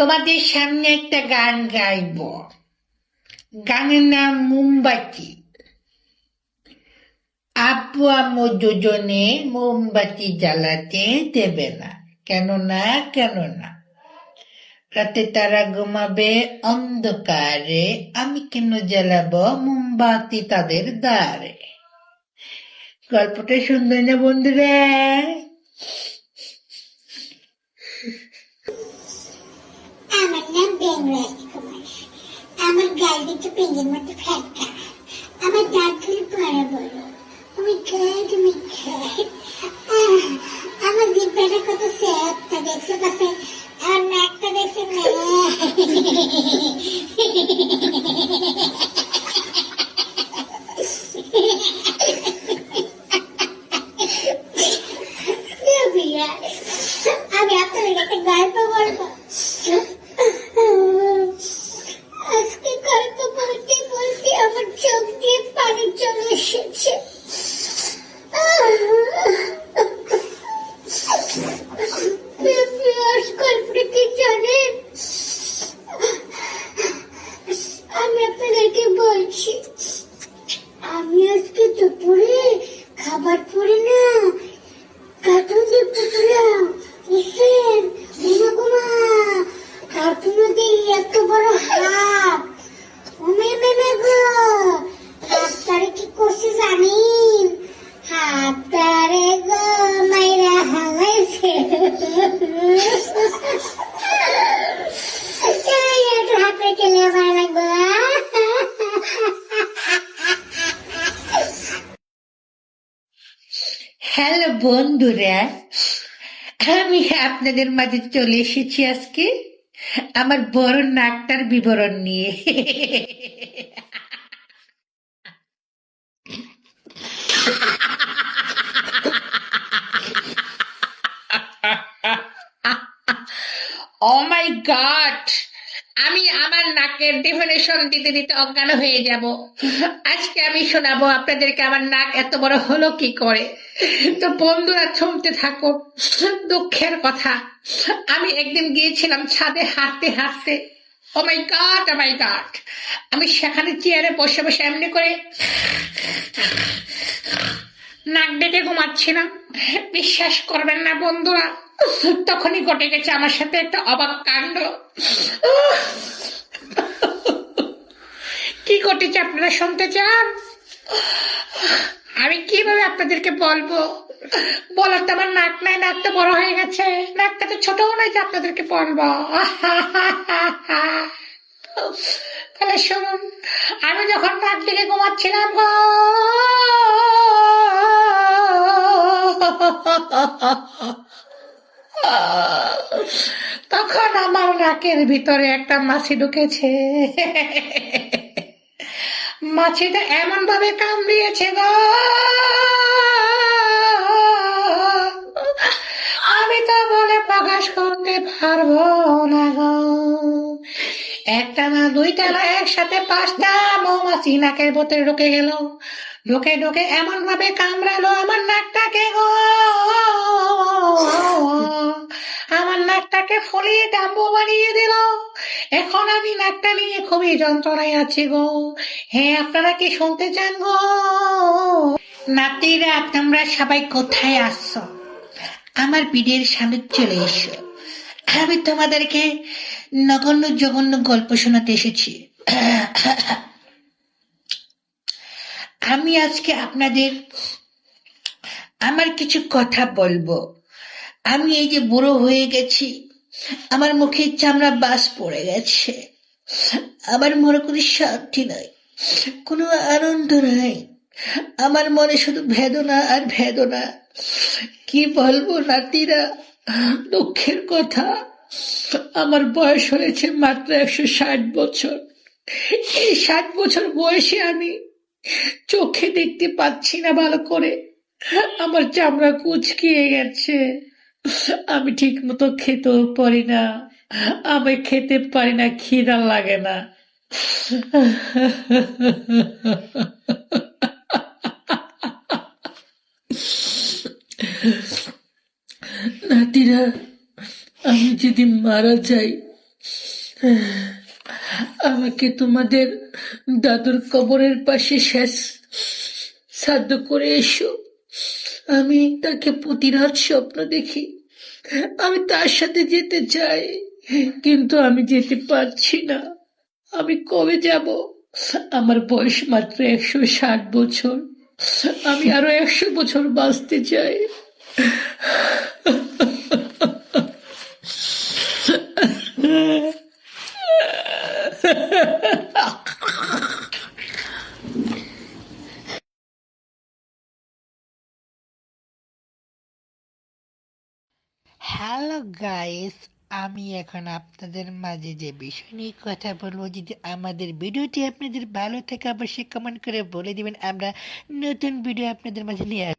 তোমাদের সামনে একটা গান গাইব। গানের নাম মোমবাতি। আব্বু আম্মু দুজনে মোমবাতি জ্বালাতে দেবে না। কেননা রাতে তারা ঘুমাবে অন্ধকারে, আমি কেন জ্বালাবো মোমবাতি তাদের দ্বারে। গল্পটা শুনবে না বন্ধুরা? আমার নাম বেঙ্গলাজি কুমার। আমার গাল দুটো পেঙ্গের মতো ফ্যাটকা। আমার দাঁতগুলো বড় বড়। আমার গাল মিঠা। আমার জিব্বাটা কত স্যাপটা দেখছে পাশে। আর নাকটা দেখছে না। আমি আপনাদের একটা গল্প বলবো। আজকে গল্প বলতে বলতে আমার চোখ দিয়ে পানি চলে এসেছে। গল্পটা কি জানেন? আমি আপনাদেরকে বলছি, আমি আজকে দুপুরে খাবার পরে না কার্টুন দেখতেছিলাম। বুঝছেন? কার্টুনে দেখি এত বড় হাত। হাতটারে কি করছে জানেন? হাতটারে গো মাইরা হালাইছে। হাত রেখে লেবার লাগবে। হ্যালো বন্ধুরা, আমি আপনাদের মাঝে চলে এসেছি আজকে আমার বড় নাকটার বিবরণ নিয়ে। ও মাই গড, আমি আমার নাকের ডেফিনেশন দিতে দিতে অজ্ঞান হয়ে যাব। আজকে আমি শোনাবো আপনাদেরকে আমার নাক এত বড় হলো কি করে। তো বন্ধুরা শুনতে থাকো দুঃখের কথা। আমি একদিন গিয়েছিলাম ছাদে হাঁটতে হাঁটতে। ও মাই গড, ও মাই গড, আমি সেখানে চেয়ারে বসে বসে এমনি করে নাক ডেকে ঘুমাচ্ছিলাম। বিশ্বাস করবেন না বন্ধুরা, তখনই ঘটে গেছে আমার সাথে একটা অবাক কাণ্ড। কি ঘটেছে আপনারা শুনতে চান? আমি কিভাবে আপনাদেরকে বলবো? বলার তো আমার নাক নাই, নাক তো বড় হয়ে গেছে। নাকটা তো ছোটও নয় যে আপনাদেরকে বলবো। তাহলে শুনুন, আমি যখন নাক ডেকে ঘুমাচ্ছিলাম গো, তখন আমার নাকের ভিতরে একটা মাছি ঢুকেছে। মাছিটা এমন ভাবে কামড়িয়েছে গো, আমি তো বলে প্রকাশ করতে পারবো না গো। একটা না দুইটা না, একসাথে 5টা মৌমাছি নাকের ভিতরে ঢুকে গেল। ঢুকে ঢুকে এমন ভাবে কামড়ালো আমার নাকটাকে গো, আমার নাকটাকে ফুলিয়ে ডাম্বু বানিয়ে দিল। এখন আমি নাকটা নিয়ে খুবই যন্ত্রণায় আছি গো। হ্যাঁ, আপনারা কি শুনতে চান গো? নাতিরা, তোমরা সবাই কোথায় আসছো? আমার ভিডিওর সামনে চলে এসো। আমি তোমাদেরকে নগণ্য জঘন্য গল্প শোনাতে এসেছি। আমি আজকে আপনাদের আমার কিছু কথা বলবো। আমি এই যে বুড়ো হয়ে গেছি, আমার মুখের চামড়া বাস পড়ে গেছে, আমার মনে কোনো শান্তি নাই, কোনো আনন্দ নাই, আমার মনে শুধু বেদনা আর বেদনা। কি বলবো নাতিরা, দুঃখের কথা, আমার বয়স হয়েছে মাত্র 160 বছর। এই 60 বছর বয়সে আমি চোখে দেখতে পাচ্ছি না ভালো করে, আমার চামড়া কুচকিয়ে গেছে, আমি ঠিক মতো খেতেও পারি না, আমি খেতে পারি না, খিদা লাগে না। নাতিরা, আমি যদি মারা যাই আমাকে তোমাদের দাদুর কবরের পাশে শেষ শ্রাদ্ধ করে এসো। আমি তাকে প্রতি রাত স্বপ্ন দেখি, আমি তার সাথে যেতে চাই, কিন্তু আমি যেতে পারছি না। আমি কবে যাব? আমার বয়স মাত্র 160 বছর। আমি আরো 100 বছর বাঁচতে চাই। হ্যালো গাইস, আমি এখন আপনাদের মাঝে যে বিষয় নিয়ে কথা বলবো, যদি আমাদের ভিডিওটি আপনাদের ভালো থাকে অবশ্যই কমেন্ট করে বলে দিবেন, আমরা নতুন ভিডিও আপনাদের মাঝে নিয়ে